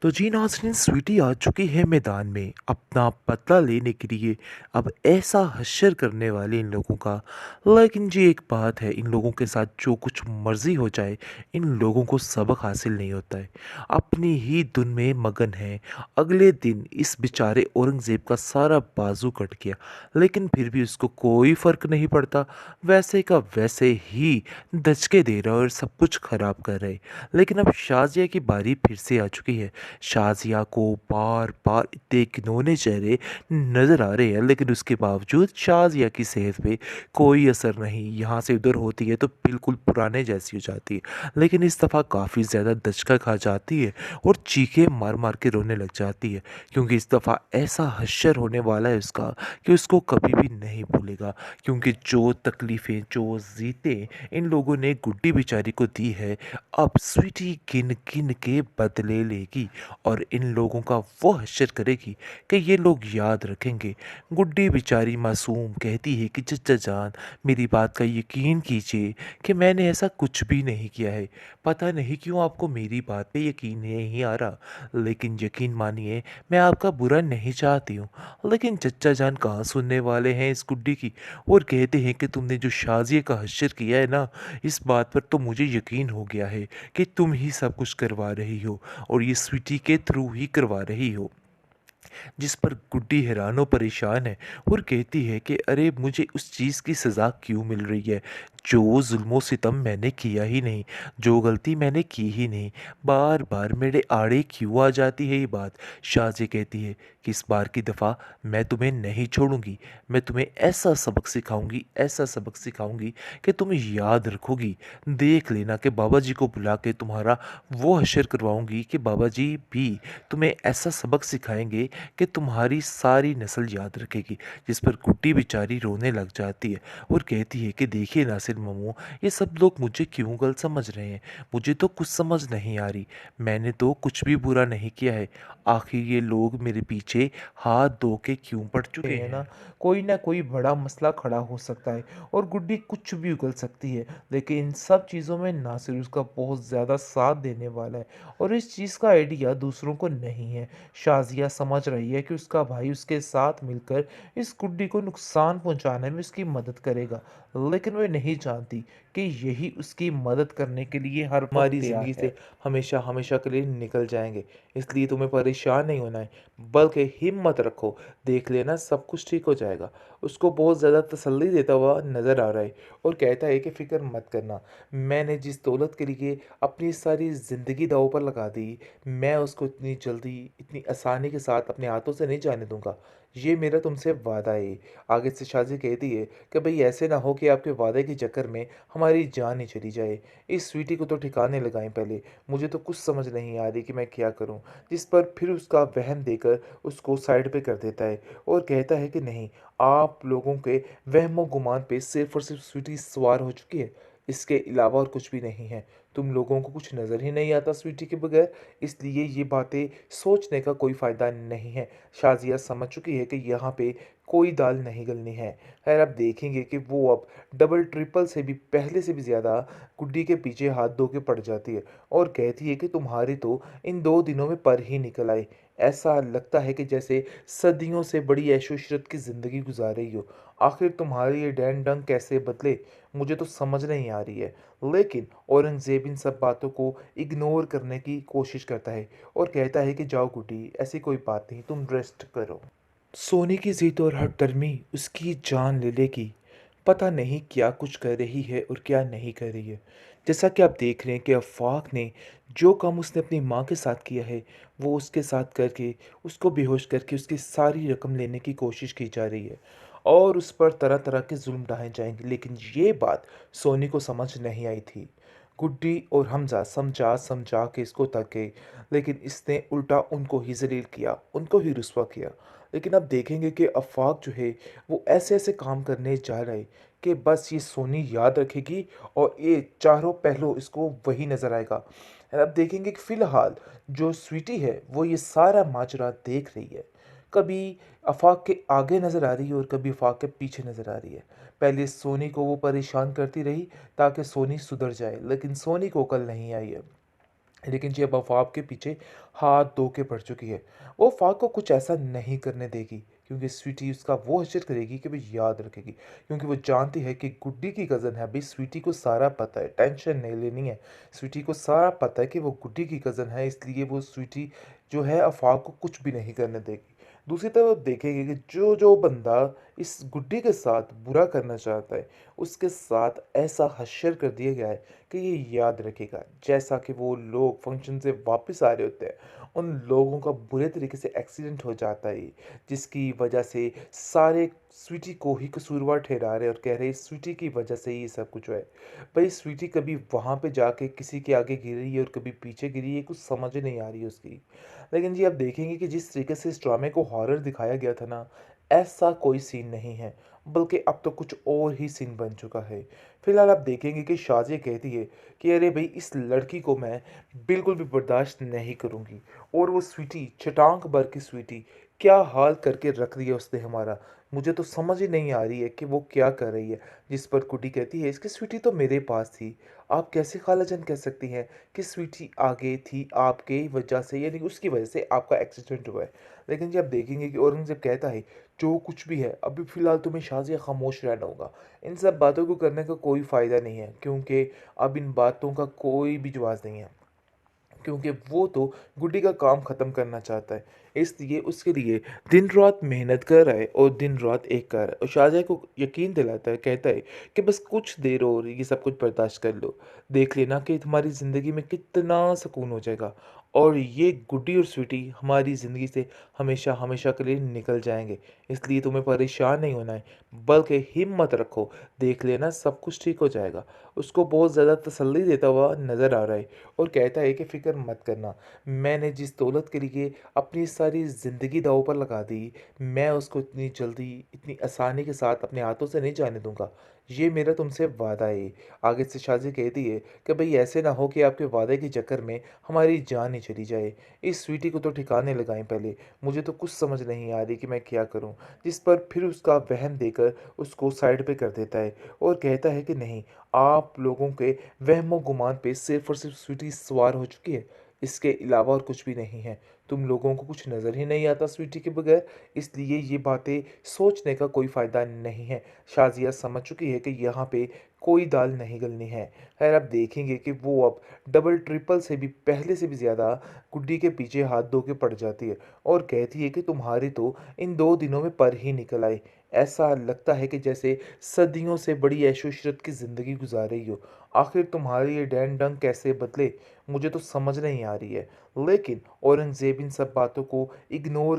तो जी नाज़रीन, स्वीटी आ चुकी है मैदान में अपना बदला लेने के लिए। अब ऐसा हश्र करने वाले इन लोगों का। लेकिन जी एक बात है, इन लोगों के साथ जो कुछ मर्ज़ी हो जाए, इन लोगों को सबक हासिल नहीं होता है। अपनी ही धुन में मगन है। अगले दिन इस बेचारे औरंगज़ेब का सारा बाजू कट गया, लेकिन फिर भी उसको कोई फ़र्क नहीं पड़ता। वैसे का वैसे ही दचके दे रहा है और सब कुछ ख़राब कर रहा है। लेकिन अब शाज़िया की बारी फिर से आ चुकी है। शाज़िया को बार-बार इतने घिनौने चेहरे नज़र आ रहे हैं, लेकिन उसके बावजूद शाज़िया की सेहत पे कोई असर नहीं। यहाँ से उधर होती है तो बिल्कुल पुराने जैसी हो जाती है, लेकिन इस दफ़ा काफ़ी ज़्यादा दचका खा जाती है और चीखें मार-मार के रोने लग जाती है, क्योंकि इस दफ़ा ऐसा हश्र होने वाला है उसका कि उसको कभी भी नहीं भूलेगा। क्योंकि जो तकलीफ़ें, जो ज़ीतें इन लोगों ने गुड्डी बेचारी को दी है, अब स्वीटी गिन-गिन के बदले लेगी और इन लोगों का वो हश्र करेगी कि ये लोग याद रखेंगे। गुड्डी बेचारी मासूम कहती है कि चचा जान, मेरी बात का यकीन कीजिए कि मैंने ऐसा कुछ भी नहीं किया है। पता नहीं क्यों आपको मेरी बात पे यकीन नहीं आ रहा, लेकिन यकीन मानिए, मैं आपका बुरा नहीं चाहती हूँ। लेकिन चचा जान कहाँ सुनने वाले हैं इस गुड्डी की, और कहते हैं कि तुमने जो शाज़िया का हश्र किया है ना, इस बात पर तो मुझे यकीन हो गया है कि तुम ही सब कुछ करवा रही हो और ये स्वीटी के थ्रू ही करवा रही हो। जिस पर गुड्डी हैरान और परेशान है और कहती है कि अरे मुझे उस चीज़ की सज़ा क्यों मिल रही है जो जुल्मों सितम मैंने किया ही नहीं, जो गलती मैंने की ही नहीं, बार बार मेरे आड़े क्यों आ जाती है ये बात। शाहजी कहती है कि इस बार की दफ़ा मैं तुम्हें नहीं छोड़ूंगी, मैं तुम्हें ऐसा सबक सिखाऊंगी, ऐसा सबक सिखाऊंगी कि तुम याद रखोगी। देख लेना कि बाबा जी को बुला के तुम्हारा वो हशर करवाऊंगी कि बाबा जी भी तुम्हें ऐसा सबक सिखाएंगे कि तुम्हारी सारी नस्ल याद रखेगी। जिस पर गुड्डी बेचारी रोने लग जाती है और कहती है कि देखिए नासिर मामू, ये सब लोग मुझे क्यों गलत समझ रहे हैं, मुझे तो कुछ समझ नहीं आ रही। मैंने तो कुछ भी बुरा नहीं किया है। आखिर ये लोग मेरे पीछे हाथ धो के क्यों पड़ चुके हैं ना कोई बड़ा मसला खड़ा हो सकता है और गुड्डी कुछ भी उगल सकती है। लेकिन इन सब चीज़ों में नासिर उसका बहुत ज़्यादा साथ देने वाला है और इस चीज़ का आइडिया दूसरों को नहीं है। शाज़िया समझ रही है कि उसका भाई उसके साथ मिलकर इस गुड्डी को नुकसान पहुंचाने में उसकी मदद करेगा, लेकिन वह नहीं जानती कि यही उसकी मदद करने के लिए हर वक्त हमारी तैयार ज़िंदगी है। से हमेशा हमेशा के लिए निकल जाएंगे। इसलिए तुम्हें परेशान नहीं होना है, बल्कि हिम्मत रखो, देख लेना सब कुछ ठीक हो जाएगा। उसको बहुत ज़्यादा तसल्ली देता हुआ नज़र आ रहा है और कहता है कि फ़िक्र मत करना, मैंने जिस दौलत के लिए अपनी सारी ज़िंदगी दांव पर लगा दी, मैं उसको इतनी जल्दी इतनी आसानी के साथ अपने हाथों से नहीं जाने दूंगा। ये मेरा तुमसे वादा है। आगे से शाजी कहती है कि भाई ऐसे ना हो कि आपके वादे के चक्कर में हमारी जान ही चली जाए। इस स्वीटी को तो ठिकाने लगाएं पहले, मुझे तो कुछ समझ नहीं आ रही कि मैं क्या करूं। जिस पर फिर उसका वहम देकर उसको साइड पे कर देता है और कहता है कि नहीं, आप लोगों के वहमो गुमान पे सिर्फ और सिर्फ स्वीटी सवार हो चुकी है, इसके अलावा और कुछ भी नहीं है। तुम लोगों को कुछ नज़र ही नहीं आता स्वीटी के बगैर, इसलिए ये बातें सोचने का कोई फ़ायदा नहीं है। शाज़िया समझ चुकी है कि यहाँ पे कोई दाल नहीं गलनी है। खैर अब देखेंगे कि वो अब डबल ट्रिपल से भी पहले से भी ज़्यादा गुड्डी के पीछे हाथ धो के पड़ जाती है और कहती है कि तुम्हारी तो इन 2 दिनों में पर ही निकल आई। ऐसा लगता है कि जैसे सदियों से बड़ी ऐशो-इशरत की ज़िंदगी गुजार रही हो। आखिर तुम्हारी ये डैन-डंग कैसे बदले, मुझे तो समझ नहीं आ रही है। लेकिन औरंगज़ेब इन सब बातों को इग्नोर करने की कोशिश करता है और कहता है कि जाओ गुड्डी, ऐसी कोई बात नहीं, तुम रेस्ट करो। सोने की ज़िद और हठधर्मी उसकी जान ले लेगी। पता नहीं क्या कुछ कर रही है और क्या नहीं कर रही है। जैसा कि आप देख रहे हैं कि आफ़ाक ने जो काम उसने अपनी माँ के साथ किया है, वो उसके साथ करके, उसको बेहोश करके उसकी सारी रकम लेने की कोशिश की जा रही है और उस पर तरह-तरह के ज़ुल्म ढाए जाएँगे। लेकिन ये बात सोनी को समझ नहीं आई थी। गुड्डी और हमज़ा समझा-समझा के इसको तक गए, लेकिन इसने उल्टा उनको ही ज़लील किया, उनको ही रुस्वा किया। लेकिन अब देखेंगे कि आफ़ाक जो है वो ऐसे-ऐसे काम करने जा रहा है कि बस ये सोनी याद रखेगी और ये चारों पहलू इसको वही नज़र आएगा। और अब देखेंगे कि फ़िलहाल जो स्वीटी है वो ये सारा माजरा देख रही है। कभी आफ़ाक के आगे नज़र आ रही है और कभी आफ़ाक के पीछे नज़र आ रही है। पहले सोनी को वो परेशान करती रही ताकि सोनी सुधर जाए, लेकिन सोनी को अकल नहीं आई है। लेकिन जी अब अफ़वाह के पीछे हाथ धो के पड़ चुकी है। वो अफ़वाह को कुछ ऐसा नहीं करने देगी, क्योंकि स्वीटी उसका वो हश्र करेगी कि वो याद रखेगी। क्योंकि वो जानती है कि गुड्डी की कज़न है, भई स्वीटी को सारा पता है, टेंशन नहीं लेनी है। स्वीटी को सारा पता है कि वो गुड्डी की कज़न है, इसलिए वो स्वीटी जो है अफ़वाह को कुछ भी नहीं करने देगी। दूसरी तरफ देखेंगे कि जो बंदा इस गुड्डी के साथ बुरा करना चाहता है, उसके साथ ऐसा हश्र कर दिया गया है कि ये याद रखेगा। जैसा कि वो लोग फंक्शन से वापस आ रहे होते हैं, उन लोगों का बुरे तरीके से एक्सीडेंट हो जाता है, जिसकी वजह से सारे स्वीटी को ही कसूरवार ठहरा रहे हैं और कह रहे हैं स्वीटी की वजह से ही ये सब कुछ हुआ है। भाई स्वीटी कभी वहाँ पे जाके किसी के आगे गिरी है और कभी पीछे गिरी है, कुछ समझ ही नहीं आ रही है उसकी। लेकिन जी आप देखेंगे कि जिस तरीके से इस ड्रामे को हॉरर दिखाया गया था ना, ऐसा कोई सीन नहीं है, बल्कि अब तो कुछ और ही सीन बन चुका है। फिलहाल आप देखेंगे कि शाज़िया कहती है कि अरे भई इस लड़की को मैं बिल्कुल भी बर्दाश्त नहीं करूँगी। और वो स्वीटी, छटाक भर की स्वीटी, क्या हाल करके रख दिया उसने हमारा। मुझे तो समझ ही नहीं आ रही है कि वो क्या कर रही है। जिस पर गुड्डी कहती है इसकी स्वीटी तो मेरे पास थी। आप कैसे खालाजान कह सकती हैं कि स्वीटी आगे थी आपके वजह से, यानी उसकी वजह से आपका एक्सीडेंट हुआ है। लेकिन जब देखेंगे कि औरंगज़ेब कहता है जो कुछ भी है अभी फ़िलहाल तुम्हें शाज़िया खामोश रहना होगा। इन सब बातों को करने का कोई फ़ायदा नहीं है, क्योंकि अब इन बातों का कोई भी जवाब नहीं है। क्योंकि वो तो गुड्डी का काम ख़त्म करना चाहता है। इसलिए उसके लिए दिन-रात मेहनत कर रहा है और दिन-रात एक कर रहा है और शाहज़ाद को यकीन दिलाता है, कहता है कि बस कुछ देर और ये सब कुछ बर्दाश्त कर लो। देख लेना कि तुम्हारी ज़िंदगी में कितना सुकून हो जाएगा और ये गुड्डी और स्वीटी हमारी ज़िंदगी से हमेशा-हमेशा के लिए निकल जाएँगे। इसलिए तुम्हें परेशान नहीं होना है, बल्कि हिम्मत रखो, देख लेना सब कुछ ठीक हो जाएगा। उसको बहुत ज़्यादा तसल्ली देता हुआ नज़र आ रहा है और कहता है कि फ़िक्र मत करना, मैंने जिस दौलत के लिए अपनी सारी ज़िंदगी दाँव पर लगा दी, मैं उसको इतनी जल्दी, इतनी आसानी के साथ अपने हाथों से नहीं जाने दूँगा। ये मेरा तुमसे वादा है। आगे से शाज़ी कहती है कि भई ऐसे ना हो कि आपके वादे के चक्कर में हमारी जान ही चली जाए। इस स्वीटी को तो ठिकाने लगाएँ पहले, मुझे तो कुछ समझ नहीं आ रही कि मैं क्या करूँ? जिस पर फिर उसका वहम देकर उसको साइड पे कर देता है और कहता है कि नहीं, आप लोगों के वहमो-गुमान पे सिर्फ़ और सिर्फ़ स्वीटी सवार हो चुकी है। इसके अलावा और कुछ भी नहीं है। तुम लोगों को कुछ नज़र ही नहीं आता स्वीटी के बगैर, इसलिए ये बातें सोचने का कोई फ़ायदा नहीं है। शाज़िया समझ चुकी है कि यहाँ पे कोई दाल नहीं गलनी है। ख़ैर आप देखेंगे कि वो अब डबल ट्रिपल से भी पहले से भी ज़्यादा गुड्डी के पीछे हाथ धो के पड़ जाती है और कहती है कि तुम्हारी तो इन 2 दिनों में पर ही निकल आई। ऐसा लगता है कि जैसे सदियों से बड़ी ऐशो-इशरत की ज़िंदगी गुज़ार रही हो। आखिर तुम्हारे ये डैन-डंक कैसे बदले, मुझे तो समझ नहीं आ रही है। लेकिन औरंगज़ेब इन सब बातों को इग्नोर